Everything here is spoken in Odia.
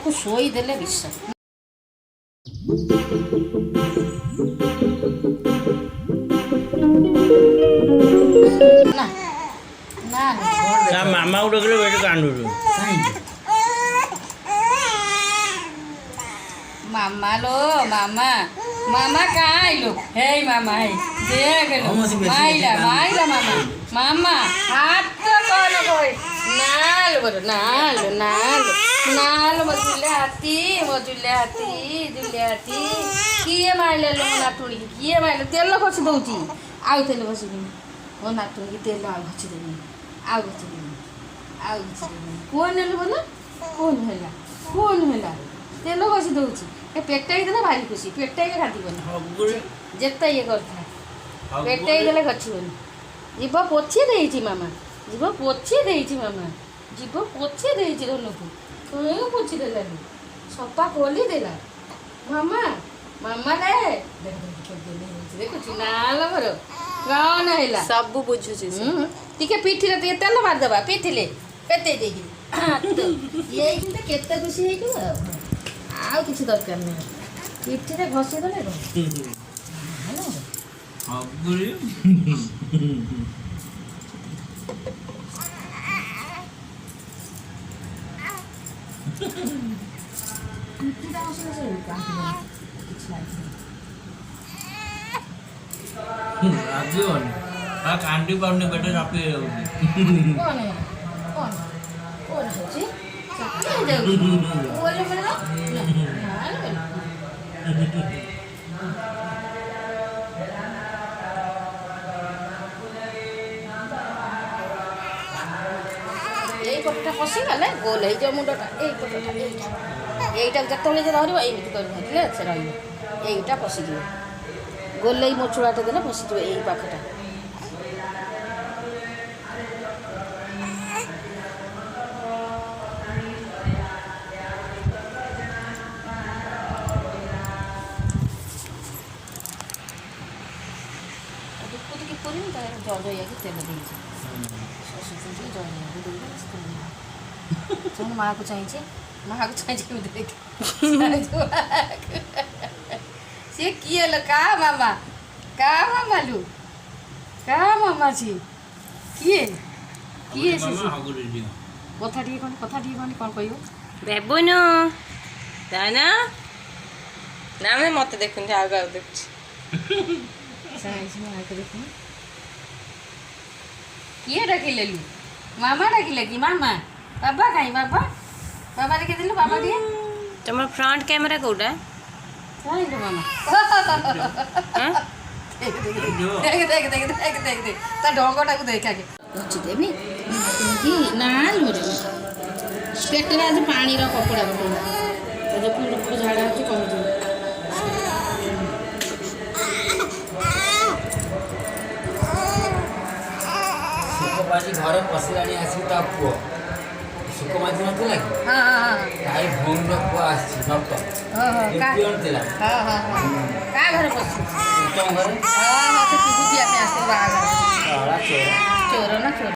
ତାକୁ ଶୋଇ ଦେଲେ ବିଷ। ନା ନା ତା ମାମାକୁ ଡାକିଲେ ବେଶୀ କାନ୍ଦୁଛୁ। ମାମା ଲୋ ମାମା ମାମା କାଁ ଆଇଲୋ ହେଇ ମାମା ହେଇ ଦେଖ ମାଇଲା ମାଇଲା ମାମା ମାମା ହାତ କର କଇ ନାଲ ବର ନାଲ ନାଲ ନାଲ ମଜୁଲେ ହାତୀ ଜୁଲେ ହାତୀ କିଏ ମାଇଲା ଲୋ ମୋ ନାତୁଣୀକି କିଏ ମାଇଲା ତେଲ ଘଷି ଦଉଛି ଆଉ ତେଲ ଘଷିବିନି ମୋ ନାତୁଣୀକି ତେଲ ଆଉ ଘଷି ଦେବିନି ଆଉ ଘଷି ଦେବିନି ଆଉ ଘଷି ଦେବିନି କଣ ନେଲୁ ବୋଲ କଣ ହେଲା ତେଲ ଘଷି ଦଉଛି ଏ ପେଟାଇ ଦେଲେ ଭାରି ଖୁସି ପେଟାଇଲେ ଘାଟିବନି ଯେତେ ଇଏ କରିଥାଏ ପେଟାଇ ଦେଲେ ଗଛିବନି ଯିବ ପୋଛି ଦେଇଛି ମାମା ଯିବ ପୋଛି ଦେଇଛି ମାମା ଯିବ ପୋଛି ଦେଇଛି ଧନକୁ କଇଁ ପୋଛି ଦେଲାନି ସଫା ଖୋଲି ଦେଲା ମାମା ମାମା ରେ ଦେଖୁଛି ନାଲ ମୋର କଣ ହେଲା ସବୁ ବୁଝୁଛି ଟିକେ ପିଠିରେ ଟିକେ ତେଲ ମାରିଦେବା ପିଠିଲେ ପେଟେଇ ଦେଇକି ଏଇଠି କେତେ ଖୁସି ହେଇଯିବ ଆଉ କିଛି ଦରକାର ନାହିଁ ପିଠିରେ ଘଷି ଦେଲେ କାନ୍ଦି ପାରୁନି ପେଟ ଚାପି ହେଇଯାଉଛି। ଏଇ ପଟଟା ପଶିଗଲେ ଗୋଲ ହେଇଯିବ ମୁଣ୍ଡଟା ଏଇ ପଟଟା ଏଇଟା ଯେତେବେଳେ ଯେ ଧରିବ ଏମିତି କରି ଧରିଲେ ସେ ରହିବ ଏଇଟା ପଶିଯିବ ଗୋଲେଇ ମୋଚୁଳାଟା ଦେଲେ ପଶିଯିବ ଏଇ ପାଖଟା ଜୟକି ତେଲ ଦେଇଛି ଜୟ ମାଆକୁ ଚାହିଁଛି କେମିତି ଦେଖି ସିଏ କିଏ ଲୋ କା ମାମା ଲୁ କା ମାମା ସିଏ କିଏ କଥା ଟିକେ କଣ କହିବ ଦେବୁନୁ ନା ମତେ ଦେଖୁନି ଆଉ ଦେଖୁଛି ଦେଖୁନ କିଏ ଡାକିଲେ ଲୁ ମାମା ଡାକିଲେ କି ମାମା ବାବା କାହିଁ ବାବା ଡାକିଦେଲୁ ବାବା ଟିକେ ତମର ଫ୍ରଣ୍ଟ କ୍ୟାମେରା କୋଉଟା କାହିଁକି ମାମା ଦେଖ ତା ଡଙ୍ଗଟାକୁ ଦେଖ ଆଗେ ଅଛି ଦେବି ନା ପେଟରେ ଆଜି ପାଣିର କପଡ଼ା ପକେଇବା ପୁଅ ଝାଡ଼ା ହେଉଛି କମିଯିବ ଆଜି ଘରେ ପଶିଲାଣି ଆସିକି ତା ପୁଅ ସୁକୁମାଝି ନଥିଲା କି ତାରି ଭଉଣୀର ପୁଅ ଆସିଛି ନଟ ଥିଲା କାହା ଘରେ ପଶି ତମ ଘରେ ସେ ବୁଝିବା ପାଇଁ ଆସିଥିଲା ବାହାଘର ଚୋର ନା ଚୋର